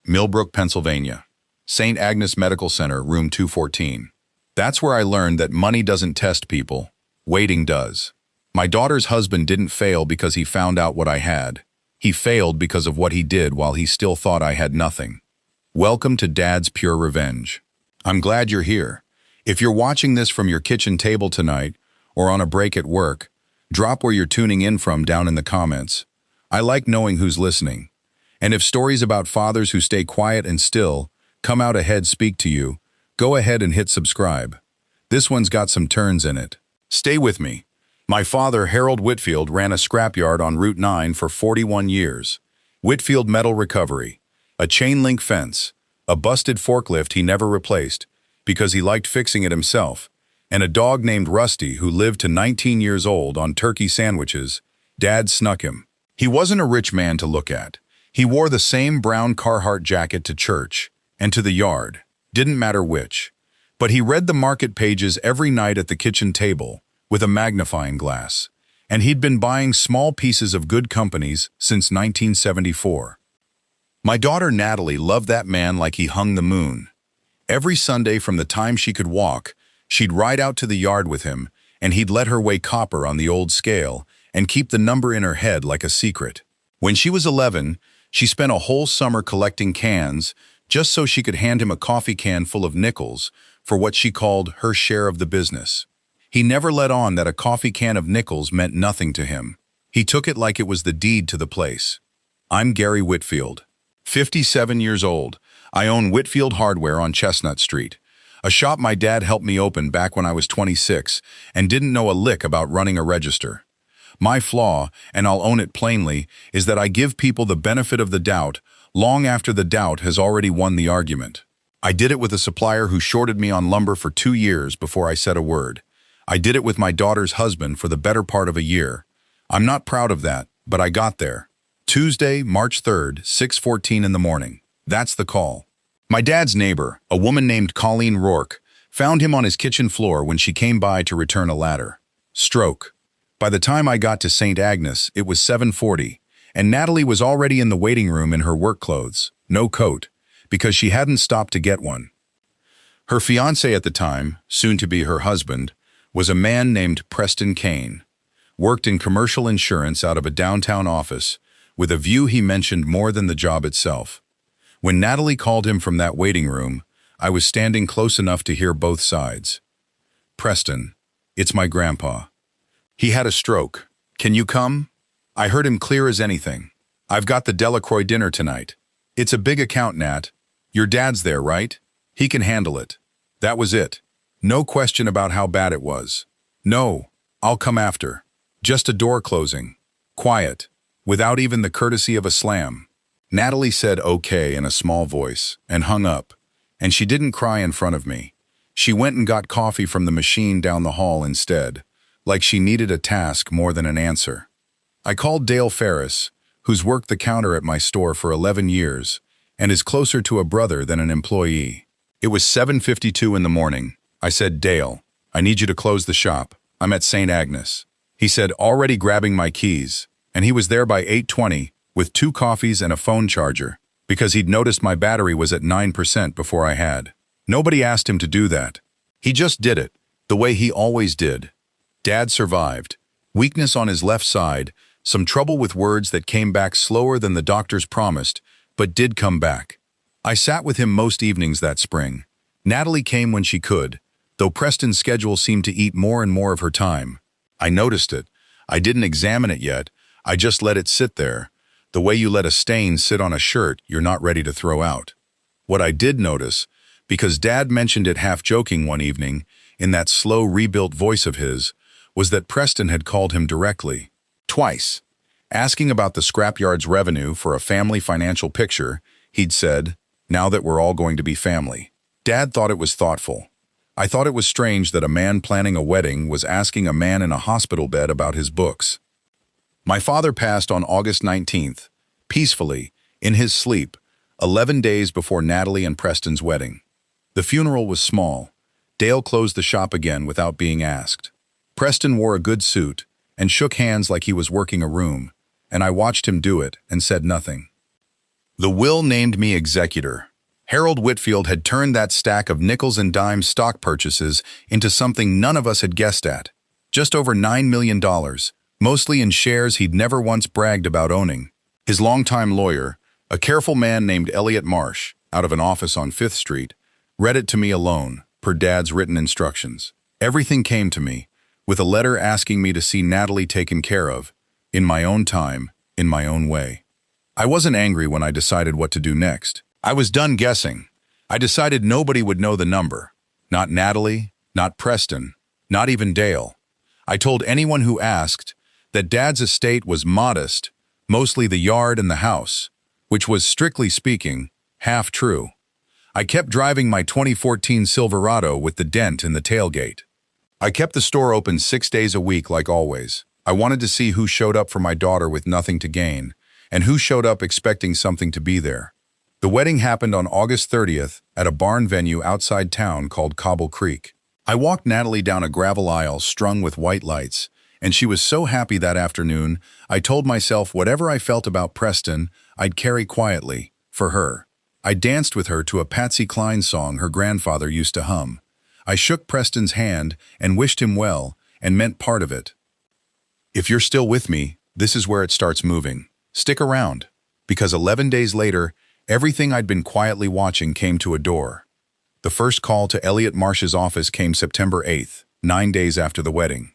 Millbrook, Pennsylvania. St. Agnes Medical Center, room 214. That's where I learned that money doesn't test people. Waiting does. My daughter's husband didn't fail because he found out what I had. He failed because of what he did while he still thought I had nothing. Welcome to Dad's Pure Revenge. I'm glad you're here. If you're watching this from your kitchen table tonight, or on a break at work, drop where you're tuning in from down in the comments. I like knowing who's listening. And if stories about fathers who stay quiet and still come out ahead speak to you, go ahead and hit subscribe. This one's got some turns in it. Stay with me. My father, Harold Whitfield, ran a scrapyard on Route 9 for 41 years. Whitfield Metal Recovery, a chain-link fence, a busted forklift he never replaced because he liked fixing it himself, and a dog named Rusty who lived to 19 years old on turkey sandwiches. Dad snuck him. He wasn't a rich man to look at. He wore the same brown Carhartt jacket to church and to the yard, didn't matter which. But he read the market pages every night at the kitchen table with a magnifying glass, and he'd been buying small pieces of good companies since 1974. My daughter Natalie loved that man like he hung the moon. Every Sunday from the time she could walk, she'd ride out to the yard with him, and he'd let her weigh copper on the old scale and keep the number in her head like a secret. When she was 11, she spent a whole summer collecting cans just so she could hand him a coffee can full of nickels for what she called her share of the business. He never let on that a coffee can of nickels meant nothing to him. He took it like it was the deed to the place. I'm Gary Whitfield, 57 years old. I own Whitfield Hardware on Chestnut Street, a shop my dad helped me open back when I was 26 and didn't know a lick about running a register. My flaw, and I'll own it plainly, is that I give people the benefit of the doubt long after the doubt has already won the argument. I did it with a supplier who shorted me on lumber for 2 years before I said a word. I did it with my daughter's husband for the better part of a year. I'm not proud of that, but I got there. Tuesday, March 3rd, 6:14 in the morning. That's the call. My dad's neighbor, a woman named Colleen Rourke, found him on his kitchen floor when she came by to return a ladder. Stroke. By the time I got to St. Agnes, it was 7:40, and Natalie was already in the waiting room in her work clothes, no coat, because she hadn't stopped to get one. Her fiancé at the time, soon to be her husband, was a man named Preston Kane, worked in commercial insurance out of a downtown office, with a view he mentioned more than the job itself. When Natalie called him from that waiting room, I was standing close enough to hear both sides. Preston, it's my grandpa. He had a stroke. Can you come? I heard him clear as anything. I've got the Delacroix dinner tonight. It's a big account, Nat. Your dad's there, right? He can handle it. That was it. No question about how bad it was. No, I'll come after. Just a door closing. Quiet. Without even the courtesy of a slam. Natalie said okay in a small voice and hung up, and she didn't cry in front of me. She went and got coffee from the machine down the hall instead, like she needed a task more than an answer. I called Dale Ferris, who's worked the counter at my store for 11 years and is closer to a brother than an employee. It was 7:52 in the morning. I said, Dale, I need you to close the shop. I'm at St. Agnes. He said, already grabbing my keys, and he was there by 8:20 with 2 coffees and a phone charger because he'd noticed my battery was at 9% before I had. Nobody asked him to do that. He just did it, the way he always did. Dad survived. Weakness on his left side, some trouble with words that came back slower than the doctors promised, but did come back. I sat with him most evenings that spring. Natalie came when she could, though Preston's schedule seemed to eat more and more of her time. I noticed it. I didn't examine it yet. I just let it sit there, the way you let a stain sit on a shirt you're not ready to throw out. What I did notice, because Dad mentioned it half-joking one evening, in that slow rebuilt voice of his, was that Preston had called him directly. Twice. Asking about the scrapyard's revenue for a family financial picture, he'd said, now that we're all going to be family. Dad thought it was thoughtful. I thought it was strange that a man planning a wedding was asking a man in a hospital bed about his books. My father passed on August 19th, peacefully, in his sleep, 11 days before Natalie and Preston's wedding. The funeral was small. Dale closed the shop again without being asked. Preston wore a good suit and shook hands like he was working a room, and I watched him do it and said nothing. The will named me executor. Harold Whitfield had turned that stack of nickels and dimes stock purchases into something none of us had guessed at. Just over $9 million, mostly in shares he'd never once bragged about owning. His longtime lawyer, a careful man named Elliot Marsh, out of an office on 5th Street, read it to me alone, per Dad's written instructions. Everything came to me, with a letter asking me to see Natalie taken care of, in my own time, in my own way. I wasn't angry when I decided what to do next. I was done guessing. I decided nobody would know the number. Not Natalie, not Preston, not even Dale. I told anyone who asked that Dad's estate was modest, mostly the yard and the house, which was, strictly speaking, half true. I kept driving my 2014 Silverado with the dent in the tailgate. I kept the store open 6 days a week like always. I wanted to see who showed up for my daughter with nothing to gain, and who showed up expecting something to be there. The wedding happened on August 30th at a barn venue outside town called Cobble Creek. I walked Natalie down a gravel aisle strung with white lights, and she was so happy that afternoon, I told myself whatever I felt about Preston, I'd carry quietly, for her. I danced with her to a Patsy Cline song her grandfather used to hum. I shook Preston's hand and wished him well, and meant part of it. If you're still with me, this is where it starts moving. Stick around, because 11 days later, everything I'd been quietly watching came to a door. The first call to Elliot Marsh's office came September 8th, 9 days after the wedding.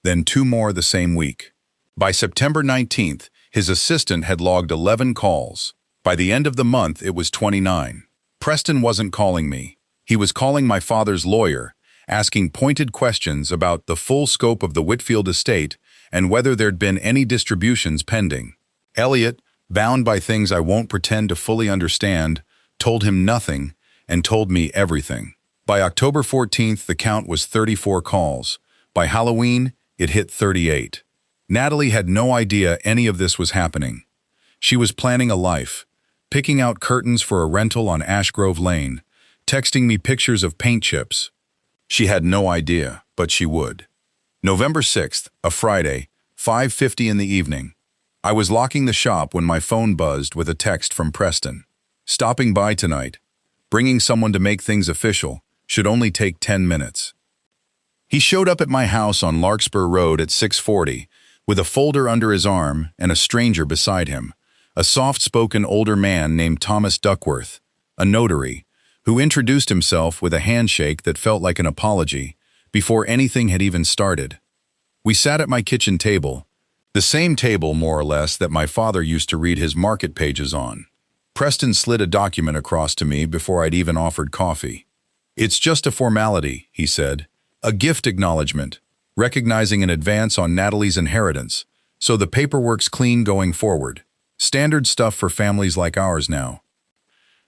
Then 2 more the same week. By September 19th, his assistant had logged 11 calls. By the end of the month, it was 29. Preston wasn't calling me. He was calling my father's lawyer, asking pointed questions about the full scope of the Whitfield estate and whether there'd been any distributions pending. Elliot, bound by things I won't pretend to fully understand, told him nothing and told me everything. By October 14th, the count was 34 calls. By Halloween, it hit 38. Natalie had no idea any of this was happening. She was planning a life, picking out curtains for a rental on Ash Grove Lane, texting me pictures of paint chips. She had no idea, but she would. November 6th, a Friday, 5:50 in the evening. I was locking the shop when my phone buzzed with a text from Preston. Stopping by tonight. Bringing someone to make things official. Should only take 10 minutes. He showed up at my house on Larkspur Road at 6:40, with a folder under his arm and a stranger beside him, a soft-spoken older man named Thomas Duckworth, a notary, who introduced himself with a handshake that felt like an apology before anything had even started. We sat at my kitchen table, the same table, more or less, that my father used to read his market pages on. Preston slid a document across to me before I'd even offered coffee. "It's just a formality," he said. "A gift acknowledgement, recognizing an advance on Natalie's inheritance, so the paperwork's clean going forward. Standard stuff for families like ours now."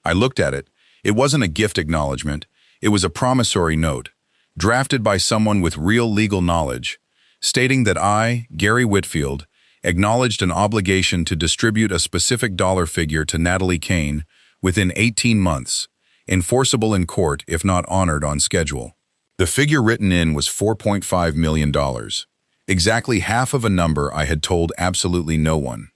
I looked at it. It wasn't a gift acknowledgement. It was a promissory note, drafted by someone with real legal knowledge, stating that I, Gary Whitfield, acknowledged an obligation to distribute a specific dollar figure to Natalie Kane within 18 months, enforceable in court if not honored on schedule. The figure written in was $4.5 million, exactly half of a number I had told absolutely no one.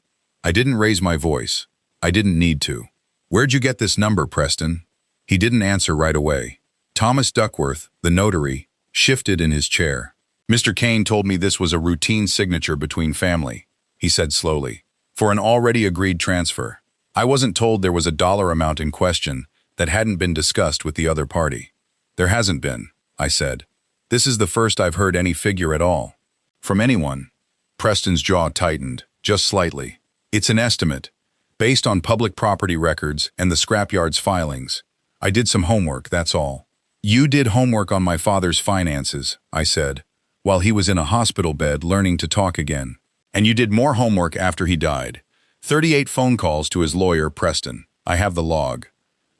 I didn't raise my voice. I didn't need to. "Where'd you get this number, Preston?" He didn't answer right away. Thomas Duckworth, the notary, shifted in his chair. "Mr. Kane told me this was a routine signature between family," he said slowly, "for an already agreed transfer. I wasn't told there was a dollar amount in question that hadn't been discussed with the other party." "There hasn't been," I said. "This is the first I've heard any figure at all. From anyone." Preston's jaw tightened, just slightly. "It's an estimate, based on public property records and the scrapyard's filings. I did some homework, that's all." "You did homework on my father's finances," I said, while he was in a hospital bed learning to talk again. "And you did more homework after he died. 38 phone calls to his lawyer, Preston. I have the log."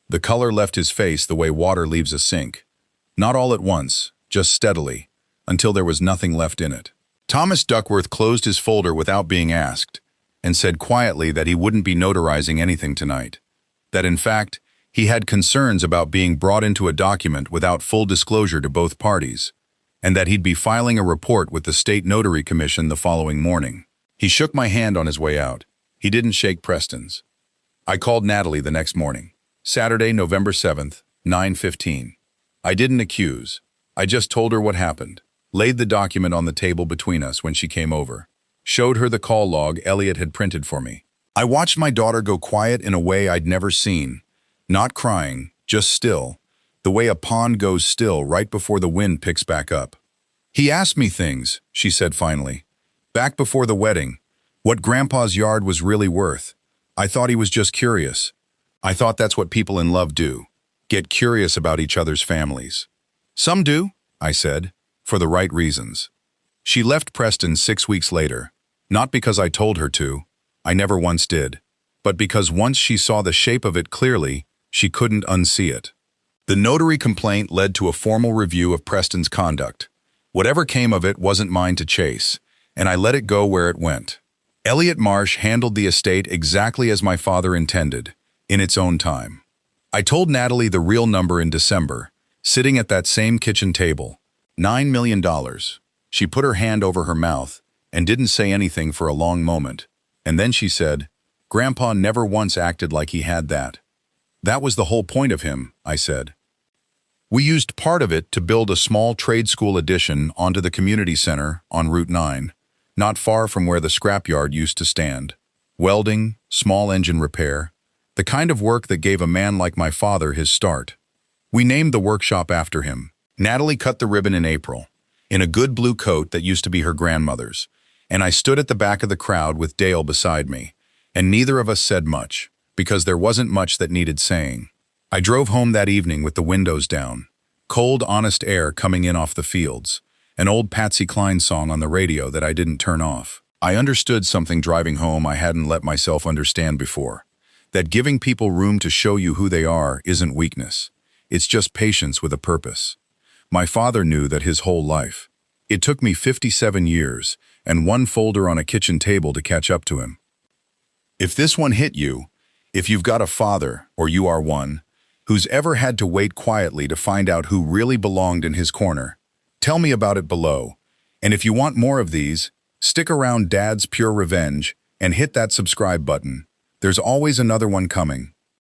The color left his face the way water leaves a sink. Not all at once, just steadily, until there was nothing left in it. Thomas Duckworth closed his folder without being asked, and said quietly that he wouldn't be notarizing anything tonight. That in fact, he had concerns about being brought into a document without full disclosure to both parties, and that he'd be filing a report with the State Notary Commission the following morning. He shook my hand on his way out. He didn't shake Preston's. I called Natalie the next morning. Saturday, November 7th, 9:15. I didn't accuse. I just told her what happened. Laid the document on the table between us when she came over. Showed her the call log Elliot had printed for me. I watched my daughter go quiet in a way I'd never seen. Not crying, just still. The way a pond goes still right before the wind picks back up. He asked me things, she said finally. Back before the wedding, what Grandpa's yard was really worth. I thought he was just curious. I thought that's what people in love do. Get curious about each other's families. Some do, I said, for the right reasons. She left Preston 6 weeks later, not because I told her to, I never once did, but because once she saw the shape of it clearly, she couldn't unsee it. The notary complaint led to a formal review of Preston's conduct. Whatever came of it wasn't mine to chase, and I let it go where it went. Elliot Marsh handled the estate exactly as my father intended, in its own time. I told Natalie the real number in December, sitting at that same kitchen table. $9 million. She put her hand over her mouth and didn't say anything for a long moment, and then she said, Grandpa never once acted like he had that. That was the whole point of him, I said. We used part of it to build a small trade school addition onto the community center on Route 9, not far from where the scrapyard used to stand. Welding, small engine repair, the kind of work that gave a man like my father his start. We named the workshop after him. Natalie cut the ribbon in April, in a good blue coat that used to be her grandmother's, and I stood at the back of the crowd with Dale beside me, and neither of us said much, because there wasn't much that needed saying. I drove home that evening with the windows down, cold, honest air coming in off the fields, an old Patsy Cline song on the radio that I didn't turn off. I understood something driving home I hadn't let myself understand before, that giving people room to show you who they are isn't weakness. It's just patience with a purpose. My father knew that his whole life. It took me 57 years and one folder on a kitchen table to catch up to him. If this one hit you, if you've got a father, or you are one, who's ever had to wait quietly to find out who really belonged in his corner, tell me about it below. And if you want more of these, stick around Dad's Pure Revenge and hit that subscribe button. There's always another one coming.